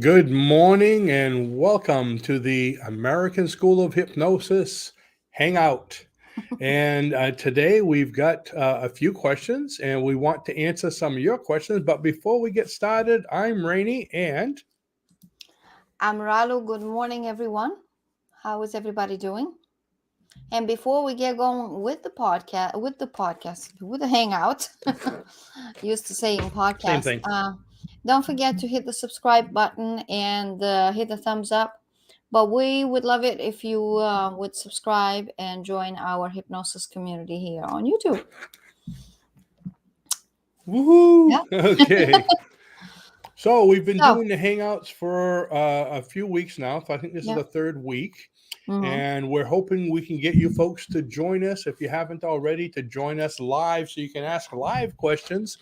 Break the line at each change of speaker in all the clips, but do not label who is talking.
Good morning and welcome to the American School of Hypnosis Hangout. And today we've got a few questions and we want to answer some of your questions. But before we get started, I'm Rainey and
I'm Ralu. Good morning, everyone. How is everybody doing? And before we get going with the hangout, used to saying
same
podcast,
thing.
don't forget to hit the subscribe button and hit the thumbs up. But we would love it if you would subscribe and join our hypnosis community here on YouTube.
Woohoo!
Yeah.
Okay. So we've been
So,
doing the Hangouts for a few weeks now. So I think this is
yeah.
the third week.
Mm-hmm.
And we're hoping we can get you folks to join us, if you haven't already, to join us live so you can ask live questions.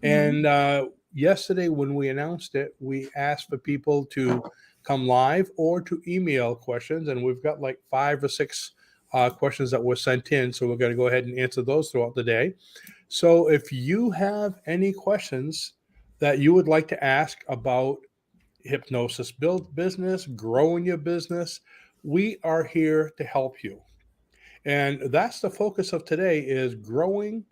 Mm-hmm.
And yesterday, when we announced it, we asked for people to come live or to email questions. And we've got like 5 or 6 questions that were sent in. So we're going to go ahead and answer those throughout the day. So if you have any questions that you would like to ask about hypnosis build business, growing your business, we are here to help you. And that's the focus of today is growing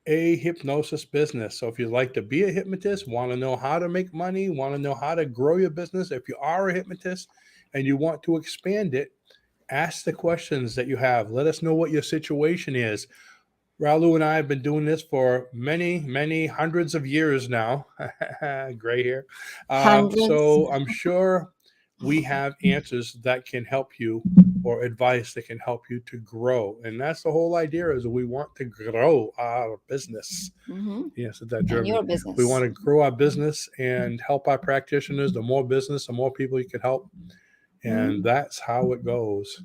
a hypnosis business. So if you'd like to be a hypnotist, want to know how to make money, want to know how to grow your business, if you are a hypnotist and you want to expand it, ask the questions that you have. Let us know what your situation is. Ralu and I have been doing this for many, many hundreds of years now. Gray hair.
Hundreds.
So I'm sure we have answers that can help you or advice that can help you to grow. And that's the whole idea is we want to grow our business.
Mm-hmm.
Yes, it's that
And
German.
your
We want
business.
to grow our business and help our practitioners. The more business, the more people you can help. And
Mm-hmm.
that's how it goes.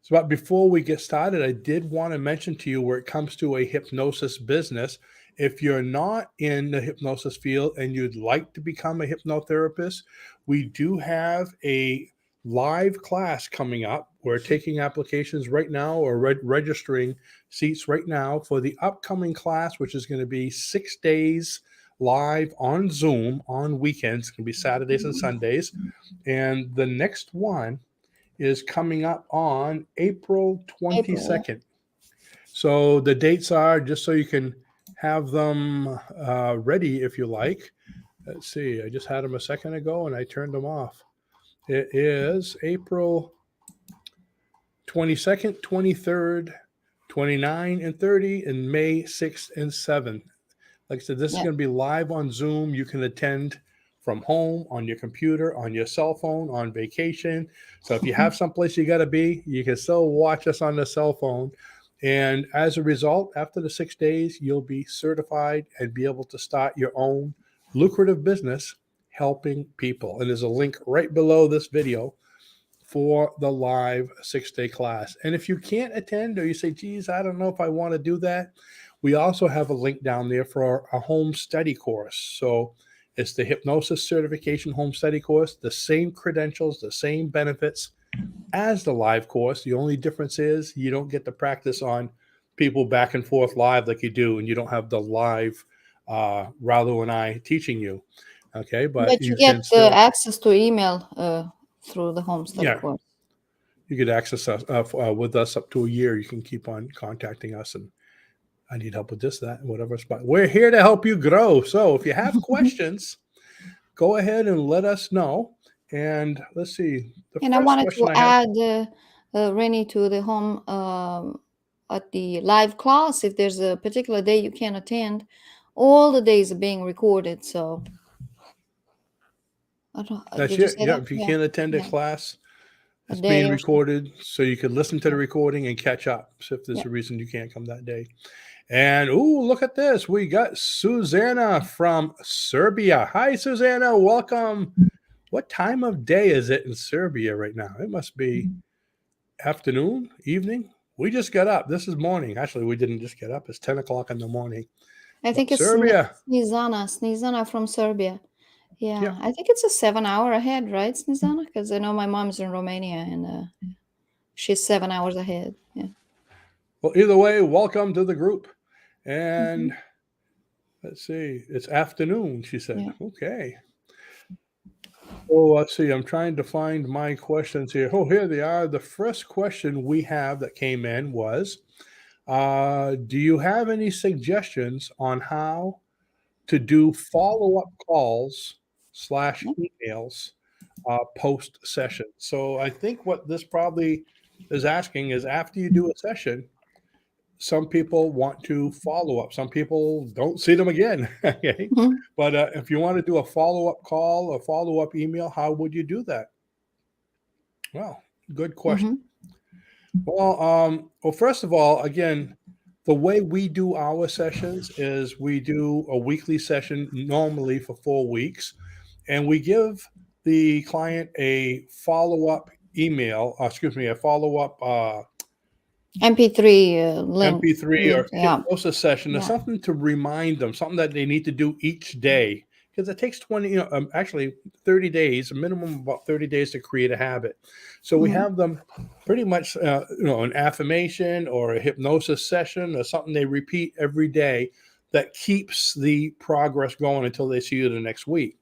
So, but before we get started, I did want to mention to you where it comes to a hypnosis business. If you're not in the hypnosis field and you'd like to become a hypnotherapist, we do have a live class coming up. We're taking applications right now or registering seats right now for the upcoming class, which is going to be 6 days live on Zoom on weekends. It's going to be Saturdays and Sundays. And the next one is coming up on April
April, yeah.
22nd. So the dates are just so you can have them ready if you like. Let's see, I just had them a second ago and I turned them off. It is April 22nd, 23rd, 29 and 30, and May 6th and 7th. Like I said, this is
Yeah.
going to be live on Zoom. You can attend from home, on your computer, on your cell phone, on vacation. So if you have someplace you got to be, you can still watch us on the cell phone. And as a result, after the 6 days, you'll be certified and be able to start your own lucrative business helping people. And there's a link right below this video for the live 6 day class. And if you can't attend or you say, geez, I don't know if I want to do that, we also have a link down there for a home study course. So it's the hypnosis certification home study course, the same credentials, the same benefits as the live course. The only difference is you don't get to practice on people back and forth live like you do, and you don't have the live Ralu and I teaching you. Okay, but
But you
you
get
can still,
access to email through the home study
yeah,
course.
you could access us with us up to a year. You can keep on contacting us, and I need help with this, that, and whatever. But we're here to help you grow. So if you have questions, go ahead and let us know. And let's see. The
And I
first
wanted
question
to
I have.
add Rennie to the home at the live class. If there's a particular day you can attend, all the days are being recorded. So, I don't,
That's
did you
it.
say
Yeah.
that?
If you
Yeah.
can't attend a
Yeah.
class,
A
it's being
day or so.
recorded, so you can listen to the
Yeah.
recording and catch up. So if there's
Yeah.
a reason you can't come that day. And ooh, look at this. We got Susanna from Serbia. Hi, Susanna. Welcome. What time of day is it in Serbia right now? It must be afternoon, evening. We just got up. This is morning. Actually, we didn't just get up. It's 10 o'clock in the morning.
I think
But
it's
Serbia,
Snizana from Serbia.
yeah.
Yeah. I think it's a 7 hour ahead, right, Snizana? Because I know my mom's in Romania and she's 7 hours ahead. Yeah.
Well, either way, welcome to the group.
Hmm.
And let's see, it's afternoon, she said.
Yeah.
Okay. Oh, let's see. I'm trying to find my questions here. Oh, here they are. The first question we have that came in was, do you have any suggestions on how to do follow-up calls slash emails post session? So I think what this probably is asking is after you do a session, some people want to follow up. Some people don't see them again. Okay.
Mhm.
But if you want to do a follow-up call or follow-up email, how would you do that? Well, good question.
Mhm.
Well, first of all, again, the way we do our sessions is we do a weekly session normally for 4 weeks, and we give the client a follow-up email, excuse me, a follow-up
MP3
MP3 or
link. Yeah.
hypnosis session or
Yeah.
something to remind them, something that they need to do each day. Because it takes 20, actually 30 days, a minimum of about 30 days to create a habit. So we
Mhm.
have them pretty much, an affirmation or a hypnosis session or something they repeat every day that keeps the progress going until they see you the next week.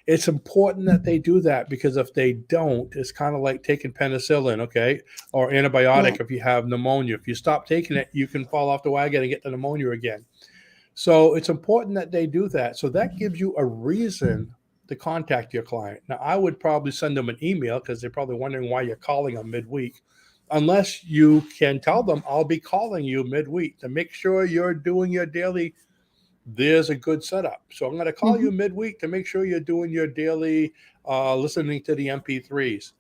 It's important that they do that because if they don't, it's kind of like taking penicillin, okay, or
Yeah.
antibiotic if you have pneumonia. If you stop taking it, you can fall off the wagon and get the pneumonia again. So it's important that they do that. So that gives you a reason to contact your client. Now, I would probably send them an email because they're probably wondering why you're calling them midweek. Unless you can tell them, I'll be calling you midweek to make sure you're doing your daily, there's a good setup. So I'm going to call
Mhm.
you midweek to make sure you're doing your daily listening to the MP3s.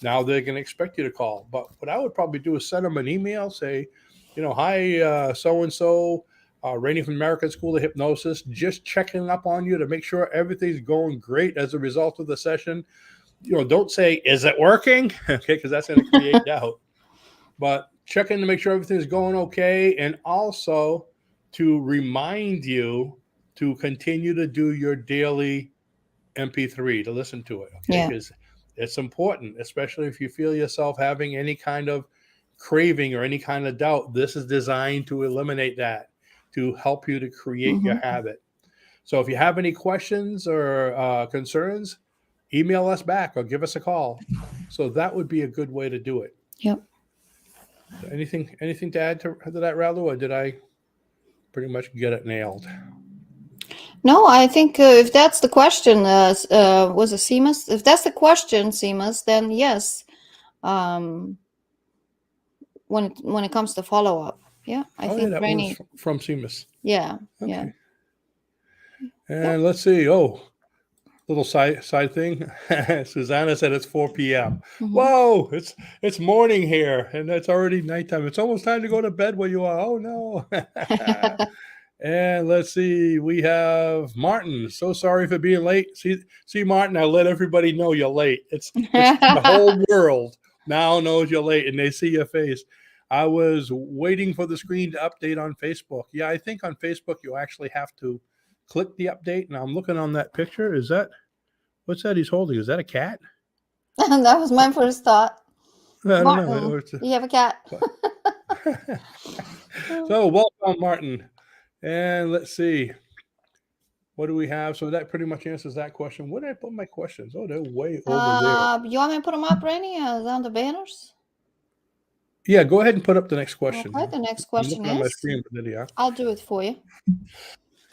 Now they're going to expect you to call. But what I would probably do is send them an email, say, hi, so and so, Rainey from American School of Hypnosis, just checking up on you to make sure everything's going great as a result of the session. Don't say, is it working? Okay, because that's going to create doubt. But check in to make sure everything's going okay. And also to remind you to continue to do your daily MP3 to listen to it. Okay.
Yeah.
Because it's important, especially if you feel yourself having any kind of craving or any kind of doubt. This is designed to eliminate that, to help you to create your
Mhm.
habit. So if you have any questions or concerns, email us back or give us a call. So that would be a good way to do it.
Yep.
Anything to add to that, Ralu, or did I pretty much get it nailed?
No, I think if that's the question, was it Seamus? If that's the question, Seamus, then yes. Um, when it comes to follow up, yeah, I
Oh yeah,
think
that was
Rainy.
from Seamus.
Yeah. Yeah.
Okay,
Yep.
and let's see. Oh, little side thing. Susanna said it's 4 p.m.
Mhm.
Whoa, it's morning here, and it's already nighttime. It's almost time to go to bed where you are. Oh no. And let's see, we have Martin. So sorry for being late. See, Martin, I let everybody know you're late. It's the whole world now knows you're late, and they see your face. I was waiting for the screen to update on Facebook. Yeah, I think on Facebook you actually have to click the update. Now I'm looking on that picture. What's that he's holding? Is that a cat?
That was my first thought.
I don't know.
Martin, you have a cat.
So welcome, Martin. And let's see. What do we have? So that pretty much answers that question. Where did I put my questions? Oh, they're way over there.
You want me to put them up, Rainy, on the banners?
Yeah, go ahead and put up the next question.
Okay. The next
I'm
question
looking on my
is,
screen, but there
I'll do it for you.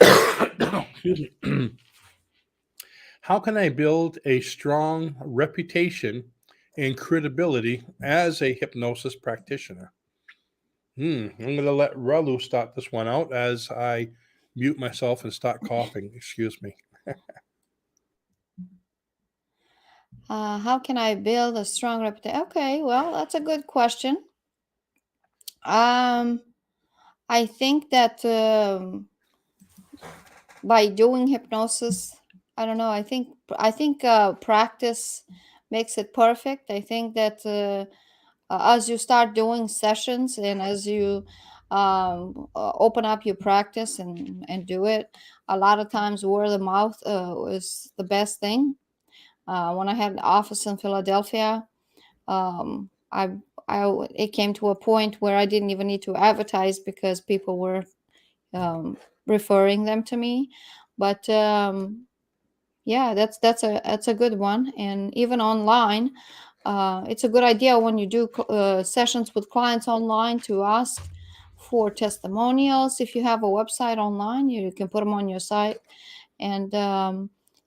Excuse me. How can I build a strong reputation and credibility as a hypnosis practitioner? I'm going to let Ralu start this one out as I mute myself and start coughing. Excuse me.
How can I build a strong reputation? Okay, well, that's a good question. Um, I think that by doing hypnosis, I don't know. I think practice makes it perfect. I think that as you start doing sessions and as you open up your practice and do it, a lot of times word of mouth is the best thing. When I had an office in Philadelphia, um, I, it came to a point where I didn't even need to advertise because people were um, referring them to me. But Yeah, that's a good one. And even online, it's a good idea when you do sessions with clients online to ask for testimonials. If you have a website online, you can put them on your site, and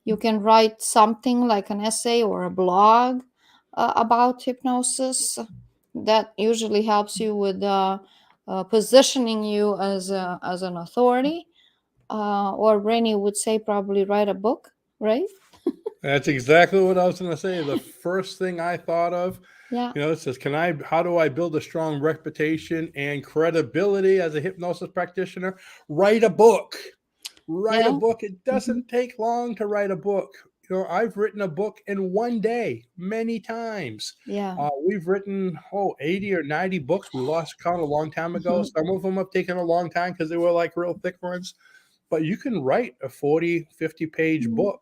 you can write something like an essay or a blog about hypnosis. That usually helps you with positioning you as an authority. Or Rainy would say, probably write a book, right?
That's exactly what I was going to say. The first thing I thought of,
Yeah.
it says, how do I build a strong reputation and credibility as a hypnosis practitioner? Write a book. Write a
Yeah.
book. It
Mhm.
doesn't take long to write a book. I've written a book in one day many times.
Yeah.
We've written 80 or 90 books. We lost count a long time ago.
Mhm.
Some of them have taken a long time because they were like real thick ones. But you can write a 40, 50-page
Mhm.
book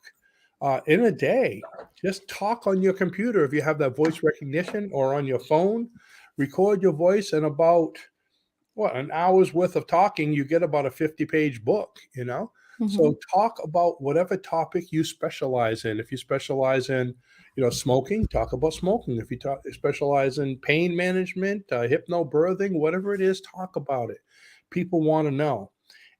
in a day. Just talk on your computer if you have that voice recognition, or on your phone. Record your voice, and about an hour's worth of talking, you get about a 50-page book.
Mhm.
So talk about whatever topic you specialize in. If you specialize in, smoking, talk about smoking. If you specialize in pain management, hypnobirthing, whatever it is, talk about it. People want to know.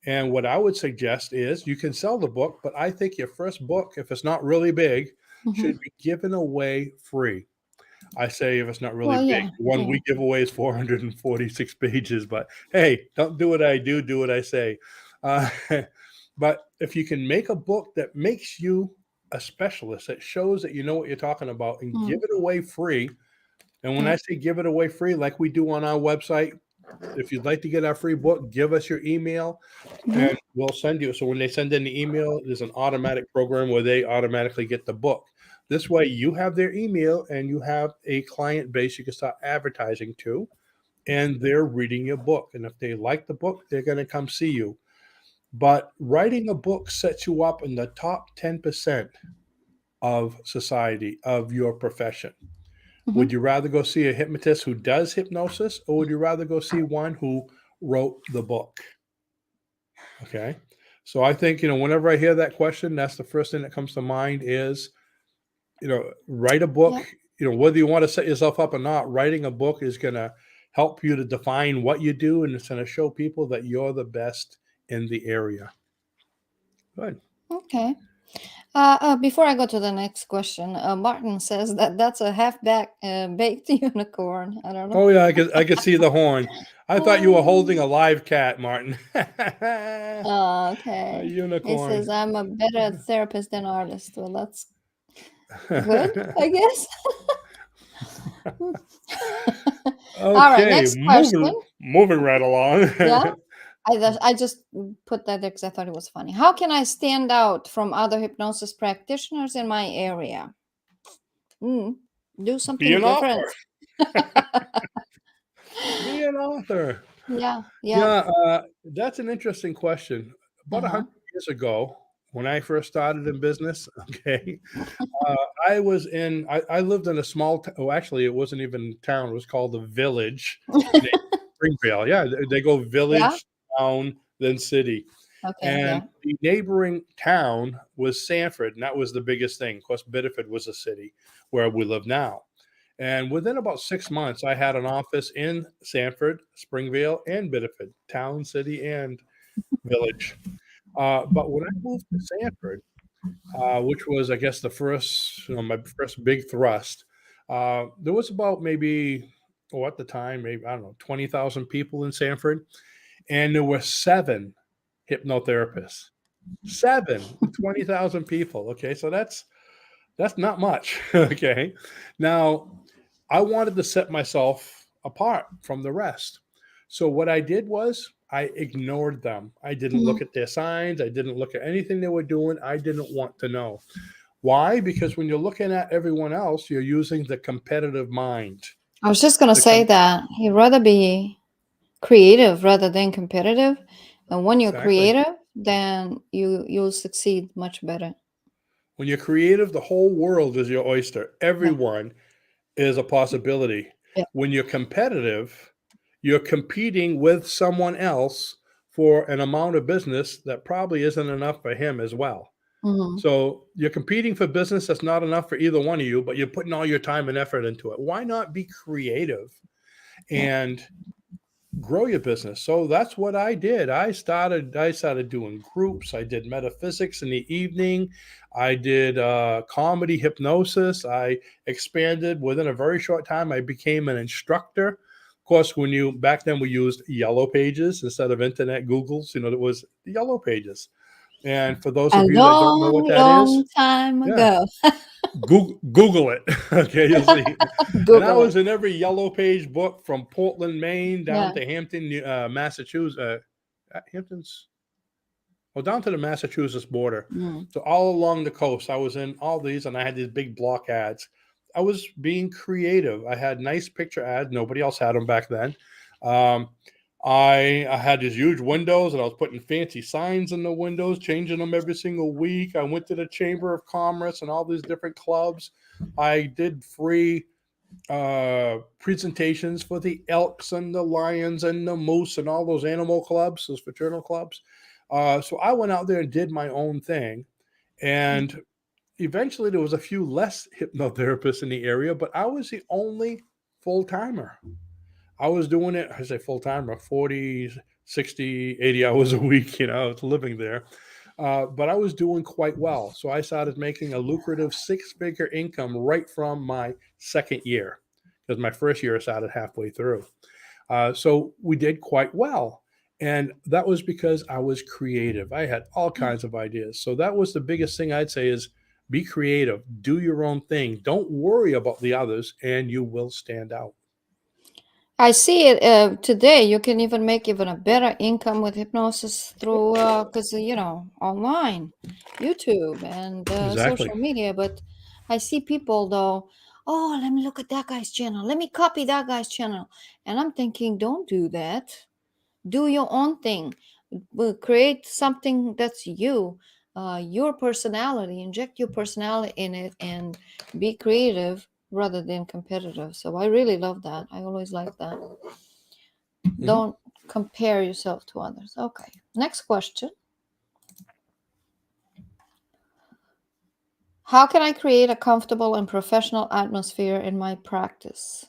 And what I would suggest is you can sell the book, but I think your first book, if it's not really big,
Mhm.
should be given away free. I say if it's not really
Well,
big.
yeah.
The one
Yeah.
we give away is 446 pages, but hey, don't do what I do what I say. Uh, but if you can make a book that makes you a specialist, that shows that you know what you're talking about, and give
Mm.
it away free. And when
Yeah.
I say give it away free, like we do on our website, if you'd like to get our free book, give us your email
Mhm.
and we'll send you. So when they send in the email, there's an automatic program where they automatically get the book. This way you have their email and you have a client base you can start advertising to, and they're reading your book. And if they like the book, they're going to come see you. But writing a book sets you up in the top 10% of society, of your profession.
Mhm.
Would you rather go see a hypnotist who does hypnosis, or would you rather go see one who wrote the book? Okay. So I think, whenever I hear that question, that's the first thing that comes to mind is, write a
Yeah.
book. Whether you want to set yourself up or not, writing a book is going to help you to define what you do, and it's going to show people that you're the best in the area. Good.
Okay. Before I go to the next question, Martin says that that's a baked unicorn. I don't know.
Oh yeah, I could see the horn. I thought you were holding a live cat, Martin.
Oh,
A
okay. He
unicorn.
says I'm a better therapist than artist. Well, that's good, I guess. All right,
Okay,
next question.
moving right along.
Yeah, I just put that there because I thought it was funny. How can I stand out from other hypnosis practitioners in my area? Mm, do
Be
something
an
different.
author. Be an author.
Yeah, yeah.
Yeah, that's an interesting question. About
Uh-huh.
100 years ago, when I first started in business, okay, uh, I lived in a small actually, it wasn't even a town, it was called a village named Springvale. Yeah, they go
Yeah.
village, town, then city.
Okay.
And
Yeah.
the neighboring town was Sanford, and that was the biggest thing. Of course, Biddeford was a city where we live now. And within about 6 months, I had an office in Sanford, Springvale, and Biddeford, town, city, and village. But when I moved to Sanford, which was, I guess, the first, my first big thrust, there was about maybe, at the time, maybe, I don't know, 20,000 people in Sanford, and there were 7 hypnotherapists. 7 with 20,000 people. Okay, so that's not much. Okay. Now, I wanted to set myself apart from the rest. So what I did was I ignored them. I didn't
Mhm.
look at their signs. I didn't look at anything they were doing. I didn't want to know. Why? Because when you're looking at everyone else, you're using the competitive mind.
I was just gonna
The
say
com-
that you'd rather be creative rather than competitive. And when you're
exactly.
creative, then you'll succeed much better.
When you're creative, the whole world is your oyster.
Yeah.
Everyone is a possibility.
Yeah.
When you're competitive, you're competing with someone else for an amount of business that probably isn't enough for him as well.
Mhm.
So you're competing for business that's not enough for either one of you, but you're putting all your time and effort into it. Why not be creative
Yeah.
and grow your business? So that's what I did. I started doing groups. I did metaphysics in the evening. I did comedy hypnosis. I expanded within a very short time. I became an instructor. Of course, when you back then we used yellow pages instead of internet Googles. It was the yellow pages. And for those
A
of you that don't know
long,
what that is,
long time
yeah,
ago.
Google it. Okay, you'll see. And I
Google it.
was in every yellow page book from Portland, Maine, down
Yeah.
to Hampton, Massachusetts, Hamptons, well, down to the Massachusetts border.
Mm.
So all along the coast, I was in all these, and I had these big block ads. I was being creative. I had nice picture ads. Nobody else had them back then. Um, I had these huge windows, and I was putting fancy signs in the windows, changing them every single week. I went to the Chamber of Commerce and all these different clubs. I did free presentations for the elks and the lions and the moose and all those animal clubs, those fraternal clubs. So I went out there and did my own thing. And eventually there was a few less hypnotherapists in the area, but I was the only full timer. I was doing it, I say full timer, 40, 60, 80 hours a week, living there. But I was doing quite well. So I started making a lucrative six-figure income right from my second year, because my first year started halfway through. So we did quite well. And that was because I was creative. I had all kinds of ideas. So that was the biggest thing I'd say is be creative, do your own thing. Don't worry about the others, and you will stand out.
I see it today. You can even make even a better income with hypnosis through, because online, YouTube, and
Exactly.
social media. But I see people though. Oh, let me look at that guy's channel. Let me copy that guy's channel. And I'm thinking, don't do that. Do your own thing. Create something that's you, your personality. Inject your personality in it, and be creative rather than competitive. So I really love that. I always like that.
Mhm.
Don't compare yourself to others. Okay. Next question. How can I create a comfortable and professional atmosphere in my practice?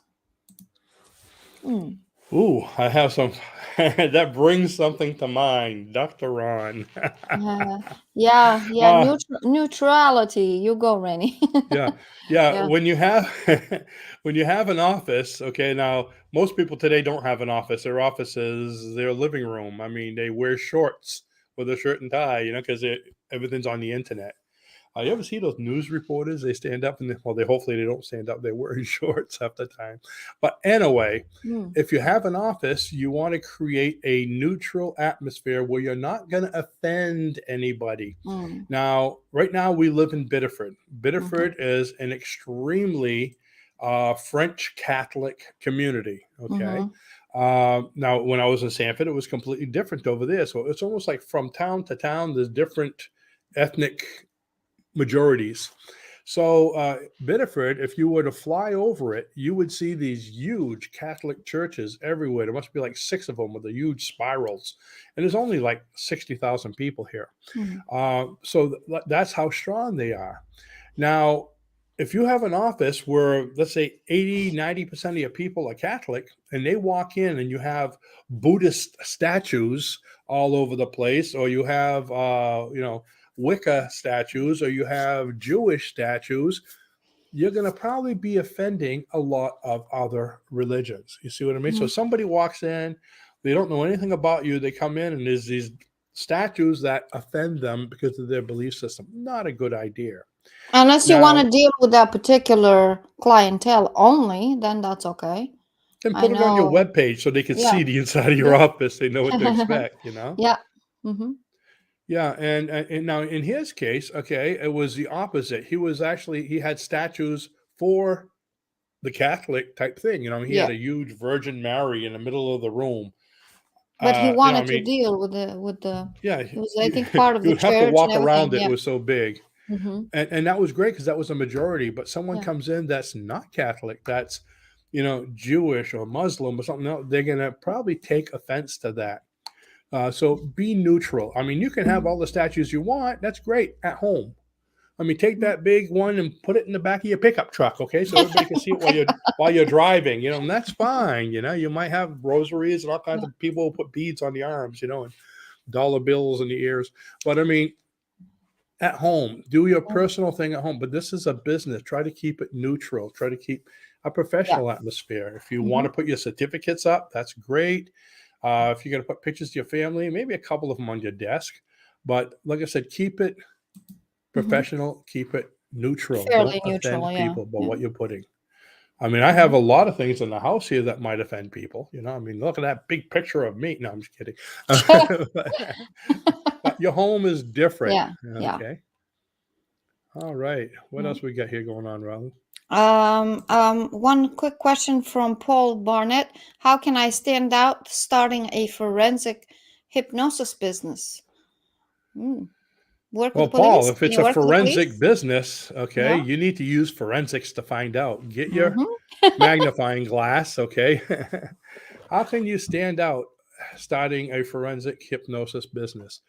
Hmm.
Ooh, I have some that brings something to mind, Dr. Ron.
Uh, yeah, yeah.
uh,
Neutrality. You go, Rennie.
yeah, yeah.
Yeah.
When you have an office, okay, now most people today don't have an office. Their office is their living room. I mean, they wear shorts with a shirt and tie, because everything's on the internet. You ever see those news reporters? They stand up and they hopefully they don't stand up. They're wearing shorts half the time. But anyway,
Hmm.
if you have an office, you want to create a neutral atmosphere where you're not going to offend anybody.
Hmm.
Now, right now we live in Biddeford.
Mhm.
Biddeford is an extremely French Catholic community. Okay.
Mhm.
Now, when I was in Sanford, it was completely different over there. So it's almost like from town to town, there's different ethnic majorities. So, Biddeford, if you were to fly over it, you would see these huge Catholic churches everywhere. There must be like six of them with the huge spirals. And there's only like 60,000 people here.
Mhm.
So that's how strong they are. Now, if you have an office where, let's say, 80, 90% of your people are Catholic, and they walk in and you have Buddhist statues all over the place, or you have, Wicca statues, or you have Jewish statues, you're going to probably be offending a lot of other religions. You see what I mean? So
Mhm.
somebody walks in, they don't know anything about you. They come in and there's these statues that offend them because of their belief system. Not a good idea.
Unless you want to
Now,
deal with that particular clientele only, then that's okay.
then
I
put it on your
know.
webpage so they can
Yeah.
see the inside of your
Yeah.
office. They know what to expect.
Yeah. Mhm.
Yeah, and now in his case, okay, it was the opposite. He had statues for the Catholic type thing. He
Yeah.
had a huge Virgin Mary in the middle of the room.
But he
I
wanted to
mean,
deal with the
yeah,
he was, I
you,
think, part of
you
the
would have to
church and
walk
everything.
around it. It
Yeah.
was so big.
Mhm.
And that was great because that was a majority. But someone
Yeah.
comes in that's not Catholic, that's, Jewish or Muslim or something else, they're going to probably take offense to that. So be neutral. I mean, you can have all the statues you want. That's great at home. I mean, take that big one and put it in the back of your pickup truck, okay? So everybody can see it while you're driving, and that's fine. You might have rosaries and all kinds of people who put beads on the arms, and dollar bills in the ears. But I mean, at home, do your personal thing at home. But this is a business. Try to keep it neutral. Try to keep a
Yeah.
professional atmosphere. If you
Mhm.
want to put your certificates up, that's great. If you're going to put pictures of your family, maybe a couple of them on your desk. But like I said, keep it professional, keep it neutral. Don't
Fairly neutral,
offend
yeah.
people by
Yeah.
what you're putting. I mean, I have
Mhm.
a lot of things in the house here that might offend people. I mean, look at that big picture of me. No, I'm just kidding. But your home is different.
Yeah, yeah.
Okay. All right. What
Mhm.
else we got here going on, Raul?
One quick question from Paul Barnett. How can I stand out starting a forensic hypnosis business? Hmm. Work with
Well,
the
Paul,
police?
if
Can
it's
you
a
work with the
forensic
police?
business, okay,
Yeah.
you need to use forensics to find out. Get your
Mm-hmm.
magnifying glass, okay? How can you stand out starting a forensic hypnosis business?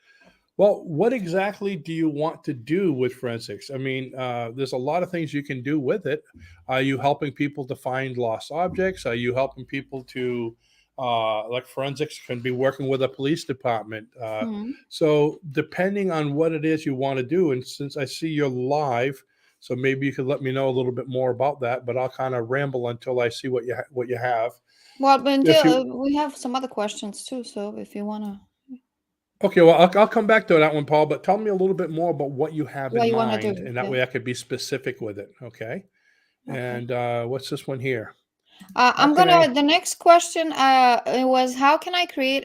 Well, what exactly do you want to do with forensics? I mean, there's a lot of things you can do with it. Are you helping people to find lost objects? Are you helping people to, like forensics can be working with a police department?
Mm-hmm.
So, depending on what it is you want to do, and since I see you're live, so maybe you could let me know a little bit more about that. But I'll kind of ramble until I see what you have.
Well, but
If you
we have some other questions too. So if you wanna,
Okay, well, I'll come back to that one, Paul, but tell me a little bit more about what you have
what
in
you wanna
mind,
do?
and that
Okay.
way I could be specific with it. Okay.
Okay.
And what's this one here? How
I'm
can I?
gonna. The next question it was how can I create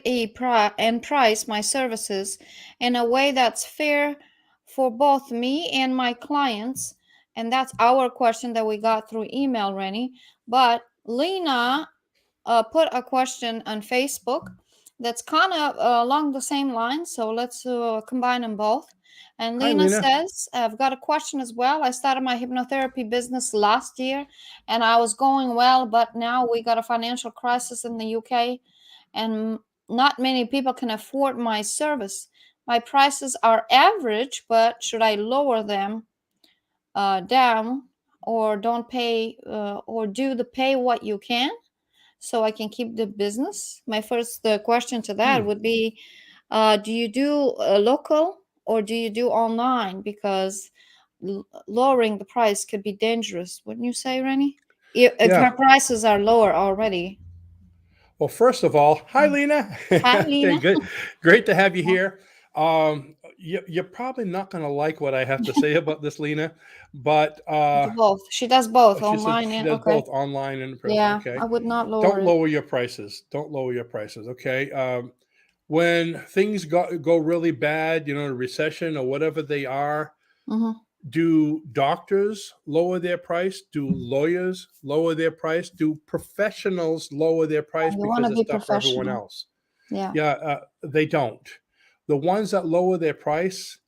and price my services in a way that's fair for both me and my clients? And that's our question that we got through email, Rennie. But Lena put a question on Facebook that's kind of along the same lines. So let's combine them both. And
Hi,
Lena
Lena.
says, I've got a question as well. I started my hypnotherapy business last year and I was going well, but now we got a financial crisis in the UK and not many people can afford my service. My prices are average, but should I lower them down or don't pay or do the pay what you can? So I can keep the business? My first question to that
Hmm.
would be do you do local or do you do online? Because lowering the price could be dangerous, wouldn't you say, Rennie? If
Yeah.
our prices are lower already.
Well, first of all, hi, Lena.
Hi,
Okay,
Lena.
good. Great to have you here. You're probably not going to like what I have to say about this, Lena, but
Do both. She does both
she said
online
she
and
does
okay.
both online and in person.
Yeah,
Okay.
I would not lower
Don't
it.
lower your prices. Don't lower your prices. Okay. When things go really bad, recession or whatever they are,
Hmm.
do doctors lower their price? Do lawyers lower their price? Do professionals lower their price
You want
because
to
it's
be
tough for everyone
professional.
else?
Yeah.
Yeah, they don't. The ones that lower their price,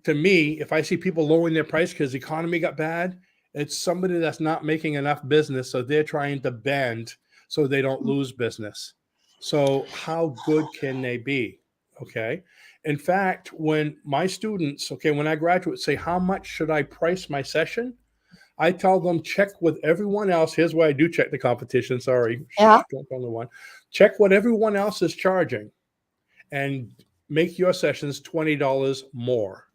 to me, if I see people lowering their price because the economy got bad, it's somebody that's not making enough business, so they're trying to bend so they don't lose business. So how good can they be? Okay. In fact, when my students, okay, when I graduate, say, how much should I price my session? I tell them check with everyone else. Here's why I do check the competition. Sorry,
Yeah.
don't tell no one. Check what everyone else is charging and make your sessions $20 more.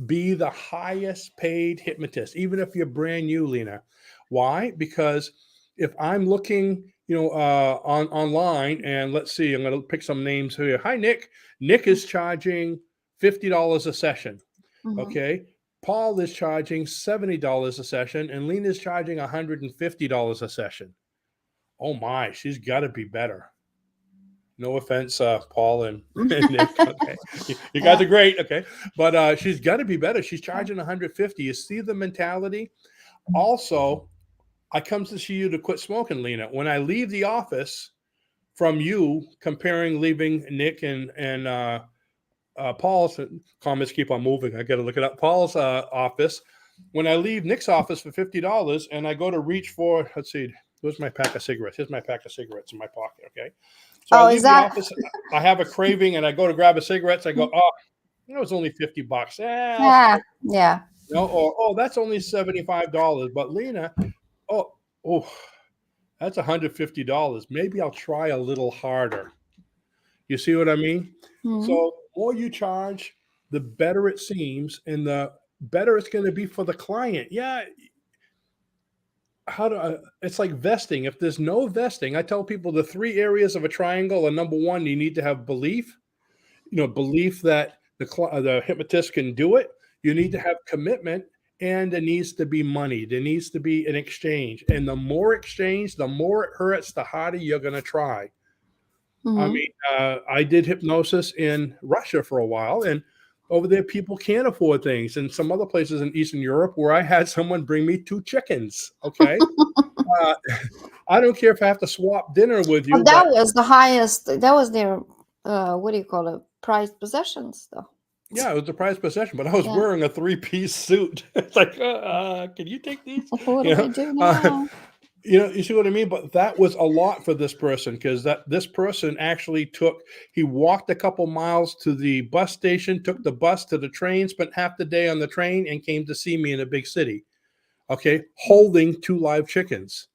Be the highest paid hypnotist, even if you're brand new, Lena. Why? Because if I'm looking, on online, and let's see, I'm going to pick some names here. Hi, Nick. Nick is charging $50 a session.
Hmm.
Okay. Paul is charging $70 a session, and Lena is charging $150 a session. Oh my, she's got to be better. No offense, Paul and, and Nick. Okay, you guys
Yeah.
are great. Okay, but she's got to be better. She's charging 150. You see the mentality. Also, I come to see you to quit smoking, Lena. When I leave the office from you, comparing leaving Nick and Paul's comments keep on moving. I got to look it up. Paul's office. When I leave Nick's office for $50, and I go to reach for, let's see, where's my pack of cigarettes? Here's my pack of cigarettes in my pocket. Okay, So I
Oh,
leave
is
the
that?
office. I have a craving, and I go to grab a cigarette. So I go, oh, it was only $50. I'll
Yeah,
stick.
yeah.
Or oh, that's only $75. But Lena, oh, oh, that's $150. Maybe I'll try a little harder. You see what I mean?
Mhm.
So the more you charge, the better it seems, and the better it's going to be for the client. Yeah, how do it's like vesting. If there's no vesting, I tell people the three areas of a triangle are: number one, you need to have belief. Belief that the hypnotist can do it. You need to have commitment, and there needs to be money. There needs to be an exchange, and the more exchange, the more it hurts, the harder you're going to try. I
Mhm.
mean, I did hypnosis in Russia for a while, and over there, people can't afford things. And some other places in Eastern Europe where I had someone bring me 2 chickens. Okay. Uh, I don't care if I have to swap dinner with you,
But that
but
was the highest. That was their what do you call it? Prized possessions, though.
yeah, it was a prized possession. But I was
Yeah.
wearing a three-piece suit. It's like, can you take these?
What
You
do
know,
we do
uh,
now?
you see what I mean? But that was a lot for this person because this person actually he walked a couple miles to the bus station, took the bus to the train, spent half the day on the train, and came to see me in a big city. Okay, holding 2 live chickens.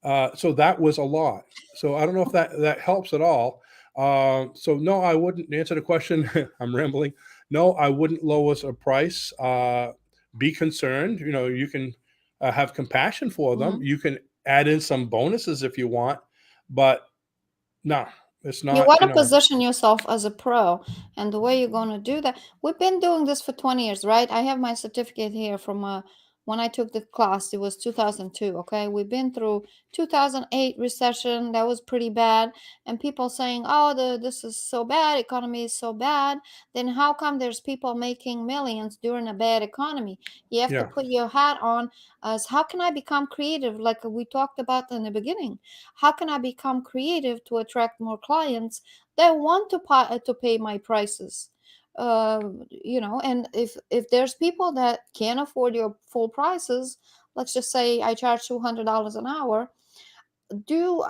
So that was a lot. So I don't know if that helps at all. So no, I wouldn't answer the question. I'm rambling. No, I wouldn't lower a price. Be concerned. You can have compassion for them.
Mhm.
You can add in some bonuses if you want, but no, it's
You
not.
want to position yourself as a pro, and the way you're going to do that, we've been doing this for 20 years, right? I have my certificate here from when I took the class. It was 2002. Okay, we've been through 2008 recession. That was pretty bad, and people saying, "Oh, this is so bad. Economy is so bad." Then how come there's people making millions during a bad economy? You have to
Yeah,
put your hat on as how can I become creative, like we talked about in the beginning. How can I become creative to attract more clients that want to pay my prices? And if there's people that can't afford your full prices, let's just say I charge $200 an hour. Do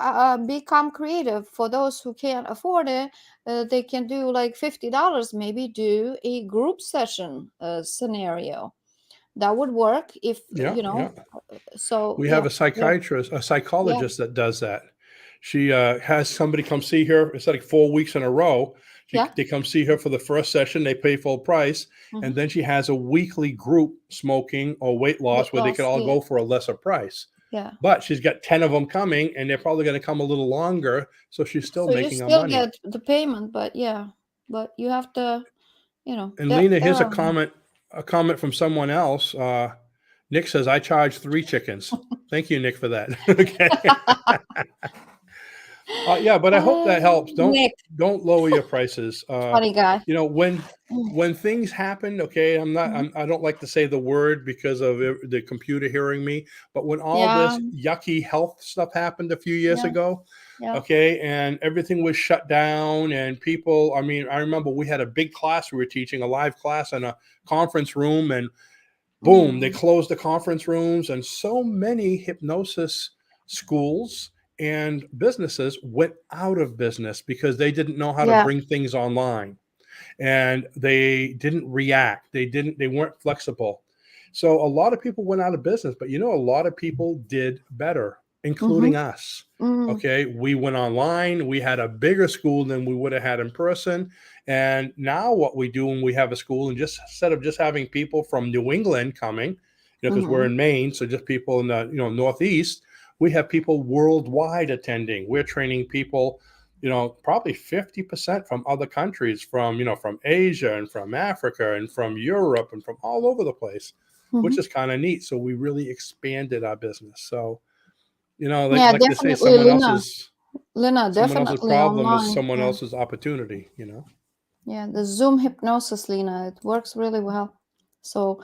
become creative. For those who can't afford it, they can do like $50. Maybe do a group session scenario that would work if
yeah, yeah.
so
We have
yeah,
a
yeah,
psychiatrist, a
yeah,
psychologist that does that. She has somebody come see her. It's like 4 weeks in a row.
yeah.
They come see her for the first session. They pay full price, and
Hmm.
then she has a weekly group smoking or weight
Weight
loss where they could
loss,
all
yeah,
go for a lesser price.
yeah.
But she's got 10 of them coming, and they're probably going to come a little longer, so she's still
So you
making her
still
money.
get the payment, but yeah, but you have to,
And
that
Lena,
there
here's
are.
a comment from someone else. Nick says, "I charge 3 chickens." Thank you, Nick, for that. Okay. Yeah, but I hope that helps. Don't
Nick,
don't lower your prices.
funny guy.
You know, when
Mm,
when things happen, okay,
mhm.
I don't like to say the word because of the computer hearing me, but when all
Yeah,
this yucky health stuff happened a few years
yeah,
ago,
yeah.
okay, and everything was shut down and people, I mean, I remember we had a big class we were teaching, a live class in a conference room, and boom, they
Mm,
closed the conference rooms, and so many hypnosis schools and businesses went out of business because they didn't know how to
yeah.
bring things online, and they didn't react. They weren't flexible. So a lot of people went out of business, but a lot of people did better,
Mm-hmm.
including us.
Mm,
Okay, we went online. We had a bigger school than we would have had in person. And now what we do when we have a school, and just instead of just having people from New England coming, because we're
mm-hmm.
in Maine, so just people in the Northeast, we have people worldwide attending. We're training people, probably 50% from other countries, from Asia and from Africa and from Europe and from all over the place, which
Mm-hmm.
is kind of neat. So we really expanded our business. So,
Yeah,
like they say,
definitely, Lena. Lena,
someone else's
definitely
problem is
online.
someone
Yeah,
else's opportunity.
yeah. The Zoom hypnosis, Lena, it works really well. So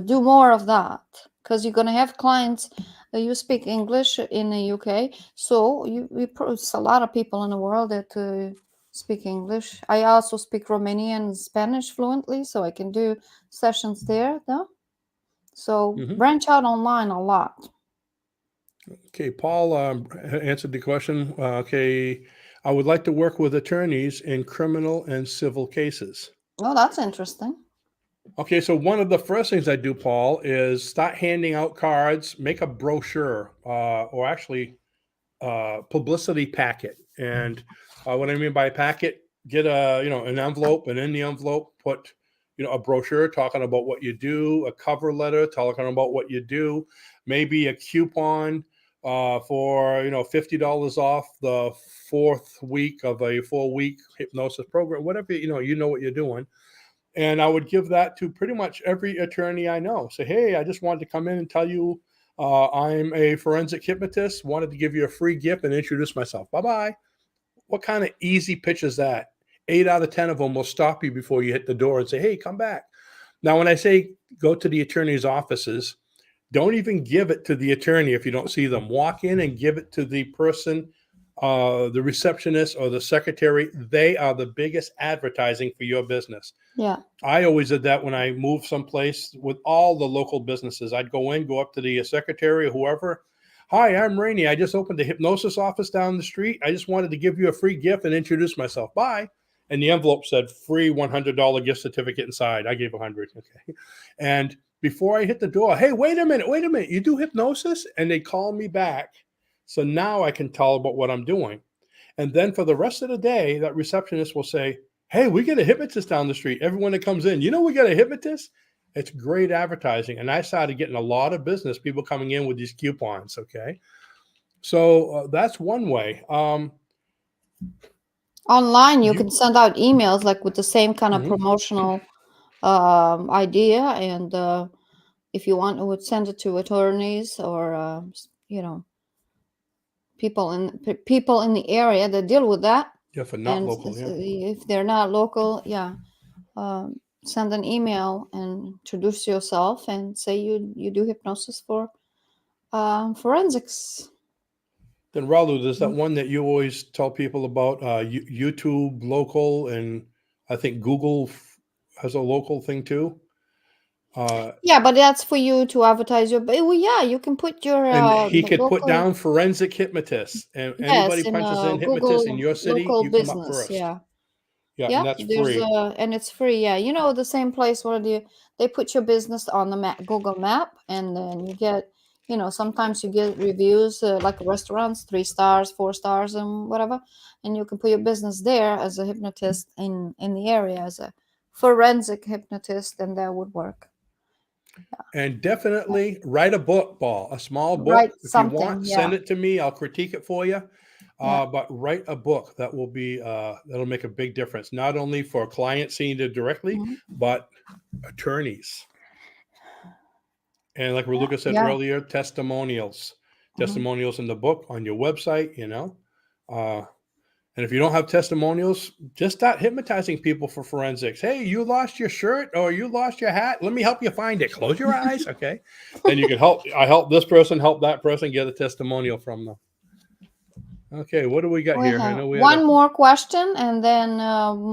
do more of that because you're gonna have clients. You speak English in the UK, so it's a lot of people in the world that speak English. I also speak Romanian and Spanish fluently, so I can do sessions there. Though, so
Hmm.
branch out online a lot.
Okay, Paul answered the question. Okay, I would like to work with attorneys in criminal and civil cases.
Oh, that's interesting.
Okay, so one of the first things I do, Paul, is start handing out cards, make a brochure, or actually publicity packet. And what I mean by packet, get an envelope, and in the envelope put a brochure talking about what you do, a cover letter talking about what you do, maybe a coupon for $50 off the fourth week of a 4-week hypnosis program, whatever you know what you're doing. And I would give that to pretty much every attorney I know. Say, hey, I just wanted to come in and tell you I'm a forensic hypnotist. Wanted to give you a free gift and introduce myself. Bye-bye. What kind of easy pitch is that? 8 out of 10 of them will stop you before you hit the door and say, hey, come back. Now, when I say go to the attorney's offices, don't even give it to the attorney if you don't see them. Walk in and give it to the person, the receptionist or the secretary. They are the biggest advertising for your business.
Yeah.
I always did that when I moved someplace with all the local businesses. I'd go up to the secretary or whoever. Hi, I'm Rainey. I just opened the hypnosis office down the street. I just wanted to give you a free gift and introduce myself. Bye. And the envelope said free $100 gift certificate inside. I gave $100. Okay. And before I hit the door, hey, wait a minute. You do hypnosis? And they call me back. So now I can tell about what I'm doing. And then for the rest of the day, that receptionist will say, hey, we get a hypnotist down the street. Everyone that comes in, we got a hypnotist. It's great advertising. And I started getting a lot of business, people coming in with these coupons. Okay. So that's one way.
Online, you can send out emails like with the same kind of
Mhm.
promotional idea. And if you want, I would send it to attorneys or, people in the area that deal with that.
Yeah, for not
And
local. Yeah.
if they're not local, send an email and introduce yourself and say you do hypnosis for forensics.
Then Ralu, there's that one that you always tell people about, YouTube local, and I think Google has a local thing too.
Yeah, but that's for you to advertise your. Well, yeah, you can put your
And he could put
local.
down forensic hypnotists, and
Yes,
anybody
in
punches in hypnotist in
Google
your city,
local
you come up
business.
first.
Yeah,
Yeah, and
yeah.
that's
There's
free.
and it's free. Yeah, the same place where they put your business on the Google Map, and then you get. Sometimes you get reviews like restaurants, 3 stars, 4 stars, and whatever, and you can put your business there as a hypnotist in the area as a forensic hypnotist, and that would work.
And definitely write a book, Paul, a small book.
Write
If you
something.
want,
Yeah,
send it to me. I'll critique it for you.
yeah.
But write a book that will be that'll make a big difference, not only for clients seeing it directly,
Mhm.
but attorneys. And like Lucas said
Yeah.
earlier, testimonials,
Mhm.
testimonials in the book, on your website. And if you don't have testimonials, just start hypnotizing people for forensics. Hey, you lost your shirt or you lost your hat. Let me help you find it. Close your eyes. Okay. Then you can help. I help this person, help that person, get a testimonial from them. Okay. What do we got
We
here? I
have
know we had
one more question, and then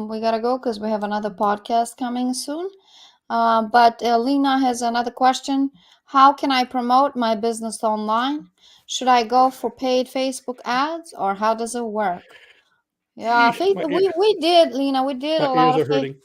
we gotta go because we have another podcast coming soon. But Lena has another question. How can I promote my business online? Should I go for paid Facebook ads, or how does it work? Yeah,
Eesh,
we did, Lena. We did
my
a lot
ears
of
are hurting.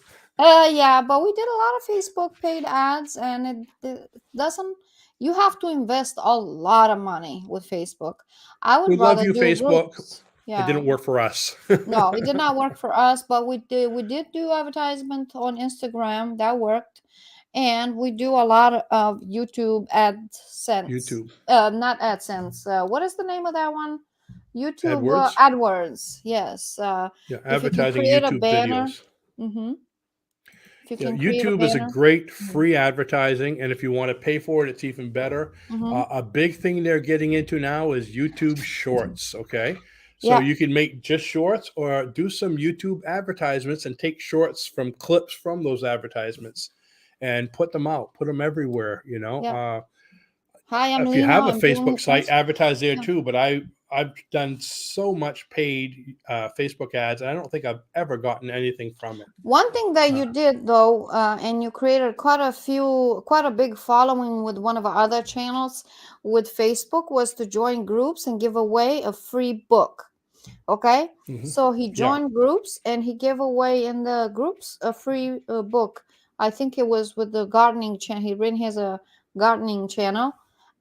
yeah, but we did a lot of Facebook paid ads, and it doesn't. You have to invest a lot of money with Facebook. I would
We love
rather
you,
do
Facebook.
groups.
It
Yeah,
didn't work for us.
no, it did not work for us, but we did do advertisement on Instagram that worked, and we do a lot of YouTube AdSense.
YouTube,
Not AdSense. What is the name of that one? YouTube
AdWords.
AdWords. Yes.
Yeah,
If you can
advertising
create a
YouTube
banner.
videos.
Mm-hmm. If you
Yeah,
can create a
YouTube is a
banner.
great
Mhm.
free advertising, and if you want to pay for it, it's even better.
Mm-hmm.
A big thing they're getting into now is YouTube Shorts. Okay, so
Yeah.
you can make just shorts or do some YouTube advertisements and take shorts from clips from those advertisements and put them out, put them everywhere.
Yeah. Hi, I'm
If you
Lena.
have a
I'm doing
Facebook site,
hypnosis.
advertise there
Yeah.
too. But I've done so much paid Facebook ads, and I don't think I've ever gotten anything from it.
One thing that
Uh,
you did though, and you created quite a big following with one of our other channels with Facebook, was to join groups and give away a free book. Okay.
Mhm.
So he
Yeah.
joined groups and he gave away in the groups a free book. I think it was with the gardening channel. He has a gardening channel.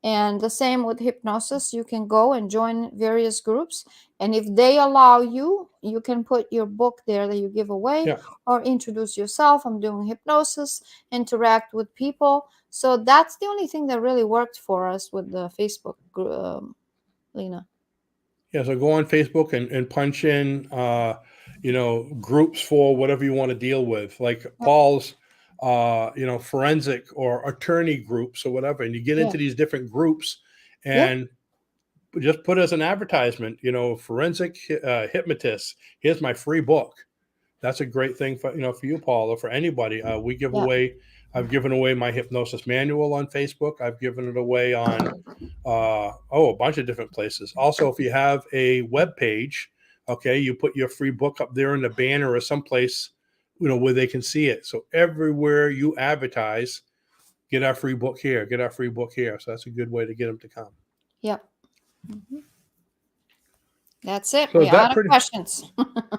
And the same with hypnosis. You can go and join various groups. And if they allow you, you can put your book there that you give away
Yeah.
or introduce yourself. I'm doing hypnosis, interact with people. So that's the only thing that really worked for us with the Facebook, Lena.
Yeah, so go on Facebook and punch in, groups for whatever you want to deal with, like
Yep.
Paul's, forensic or attorney groups or whatever. And you get
Yeah.
into these different groups
Yeah.
and just put as an advertisement, forensic hypnotist. Here's my free book. That's a great thing for you, Paul, or for anybody. We give
Yeah.
away. I've given away my hypnosis manual on Facebook. I've given it away on a bunch of different places. Also, if you have a web page, okay, you put your free book up there in the banner or someplace, where they can see it. So everywhere you advertise, get our free book here, get our free book here. So that's a good way to get them to come.
Yep. Mm-hmm. That's it.
So
We
is that
out of questions.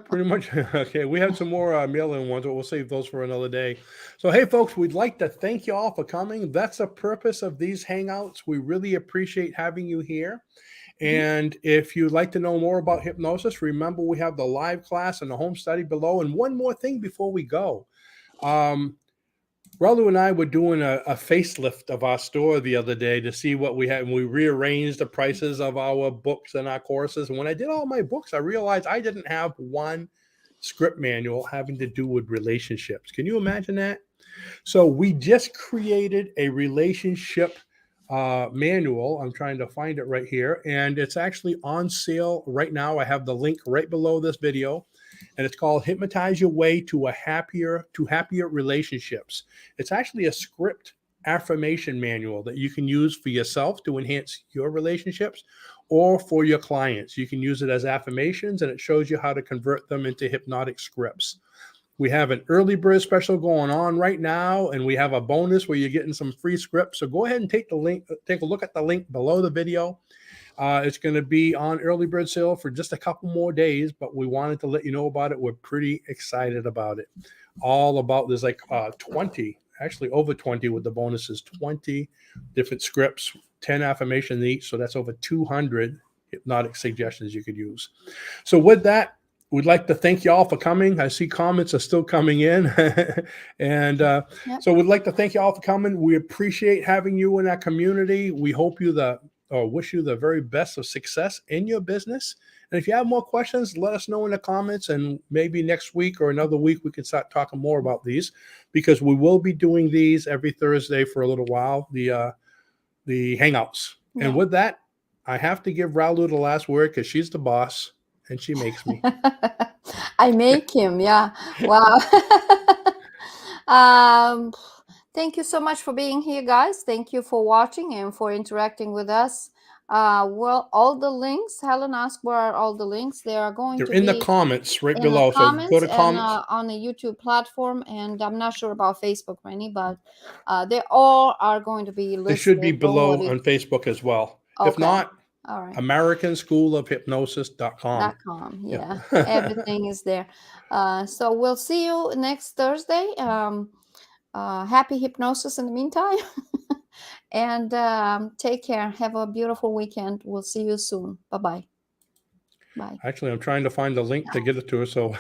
pretty much okay? We have some more mail-in ones, but we'll save those for another day. So hey folks, we'd like to thank you all for coming. That's the purpose of these hangouts. We really appreciate having you here. And if you'd like to know more about hypnosis, remember we have the live class and the home study below. And one more thing before we go. Ralu and I were doing a facelift of our store the other day to see what we had, and we rearranged the prices of our books and our courses. And when I did all my books, I realized I didn't have one script manual having to do with relationships. Can you imagine that? So we just created a relationship manual. I'm trying to find it right here, and it's actually on sale right now. I have the link right below this video. And it's called Hypnotize Your Way to Happier Relationships. It's actually a script affirmation manual that you can use for yourself to enhance your relationships or for your clients. You can use it as affirmations, and it shows you how to convert them into hypnotic scripts. We have an early bird special going on right now, and we have a bonus where you're getting some free scripts. So go ahead and take a look at the link below the video. It's going to be on early bird sale for just a couple more days, but we wanted to let you know about it. We're pretty excited about it. There's like 20, actually over 20 with the bonuses, 20 different scripts, 10 affirmations each. So that's over 200 hypnotic suggestions you could use. So with that, we'd like to thank you all for coming. I see comments are still coming in. And so we'd like to thank you all for coming. We appreciate having you in our community. We hope wish you the very best of success in your business. And if you have more questions, let us know in the comments, and maybe next week or another week we can start talking more about these, because we will be doing these every Thursday for a little while, the hangouts. Yeah. And with that, I have to give Ralu the last word because she's the boss and she makes me.
I make him, yeah. Wow. Thank you so much for being here, guys. Thank you for watching and for interacting with us. Well, all the links, Helen asked where are all the links. They're
in the comments right below.
So go to
comments
and, on the YouTube platform, and I'm not sure about Facebook, Rennie, but they all are going to be listed.
They should be below on Facebook as well. Okay. If not,
all right.
American School of Hypnosis.com.
Yeah, everything is there. So we'll see you next Thursday. Happy hypnosis in the meantime. And take care. Have a beautiful weekend. We'll see you soon. Bye-bye. Bye.
Actually, I'm trying to find the link to get it to her. So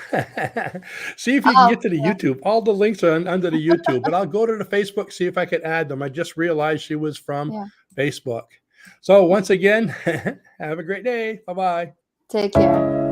see if you can get to the YouTube. All the links are under the YouTube, but I'll go to the Facebook, see if I could add them. I just realized she was from Facebook. So once again, have a great day. Bye-bye.
Take care.